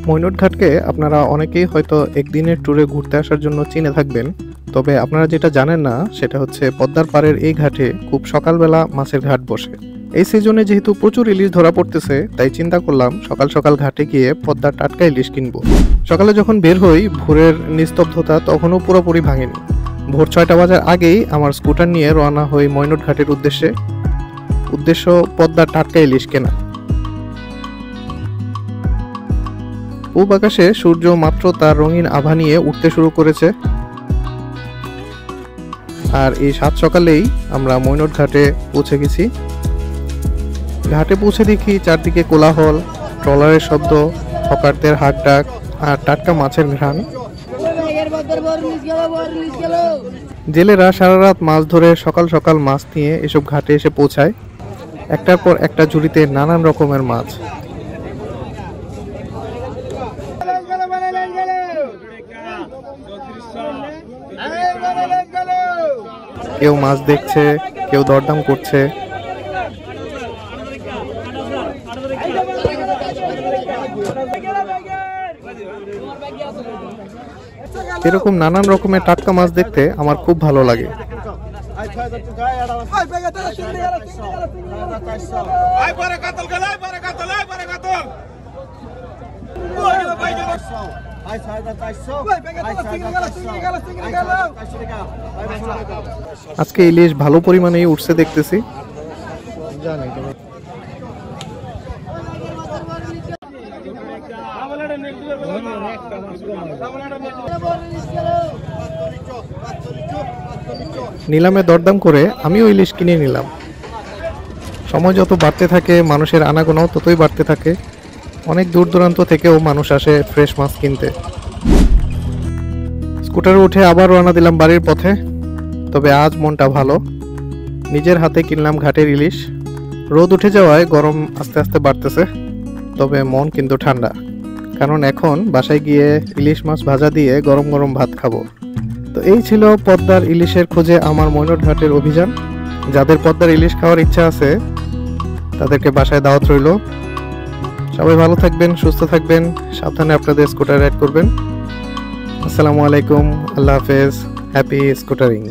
মইনট ঘাটকে আপনারা অনেকেই হয়তো একদিনের ট্যুরে ঘুরতে আসার জন্য চিনে থাকবেন, তবে আপনারা যেটা জানেন না সেটা হচ্ছে পদ্মার পাড়ের এই ঘাটে খুব সকালবেলা মাছের ঘাট বসে। এই সিজনে যেহেতু প্রচুর ইলিশ ধরা পড়তেছে, তাই চিন্তা করলাম সকাল সকাল ঘাটে গিয়ে পদ্মার টাটকা ইলিশ কিনবো। সকালে যখন বের হই ভোরের নিস্তব্ধতা তখনও পুরোপুরি ভাঙেনি। ভোর 6টা বাজার আগেই আমার স্কুটার নিয়ে রওনা হই মইনট ঘাটের উদ্দেশ্য পদ্মার টাটকা ইলিশ কেনা। পূব আকাশে সূর্য মাত্র তার রঙিন আভা নিয়ে উঠতে শুরু করেছে, আর এই সাত সকালেই আমরা মইনট ঘাটে পৌঁছে গেছি। ঘাটে পৌঁছে দেখি চারদিকে কোলাহল, ট্রলারের শব্দ, হকারদের হাঁক ডাক আর টাটকা মাছের ঘ্রাণ। জেলেরা সারা রাত মাছ ধরে সকাল সকাল মাছ নিয়ে এসব ঘাটে এসে পৌঁছায়। একটার পর একটা ঝুড়িতে নানান রকমের মাছ। কেউ মাছ দেখছে, কেউ দরদাম করছে। এরকম নানান রকমের টাটকা মাছ দেখতে আমার খুব ভালো লাগে। আজকে ইলিশ ভালো পরিমাণেই উঠছে দেখতেছি। নিলামে দরদাম করে আমিও ইলিশ কিনে নিলাম। সময় যত বাড়তে থাকে মানুষের আনাগোনাও ততই বাড়তে থাকে। অনেক দূর দূরান্ত থেকেও মানুষ আসে ফ্রেশ মাছ কিনতে। স্কুটারে উঠে আবার রওনা দিলাম বাড়ির পথে। তবে আজ মনটা ভালো, নিজের হাতে কিনলাম ঘাটের ইলিশ। রোদ উঠে যাওয়ায় গরম আস্তে আস্তে বাড়তেছে, তবে মন কিন্তু ঠান্ডা, কারণ এখন বাসায় গিয়ে ইলিশ মাছ ভাজা দিয়ে গরম গরম ভাত খাবো। তো এই ছিল পদ্মার ইলিশের খোঁজে আমার মইনট ঘাটের অভিযান। যাদের পদ্মার ইলিশ খাওয়ার ইচ্ছা আছে তাদেরকে বাসায় দাওয়াত রইল। সবাই ভালো থাকবেন, সুস্থ থাকবেন, সাবধানে আপনাদের স্কুটার রাইড করবেন। আসসালামু আলাইকুম, আল্লাহ হাফেজ, হ্যাপি স্কুটারিং।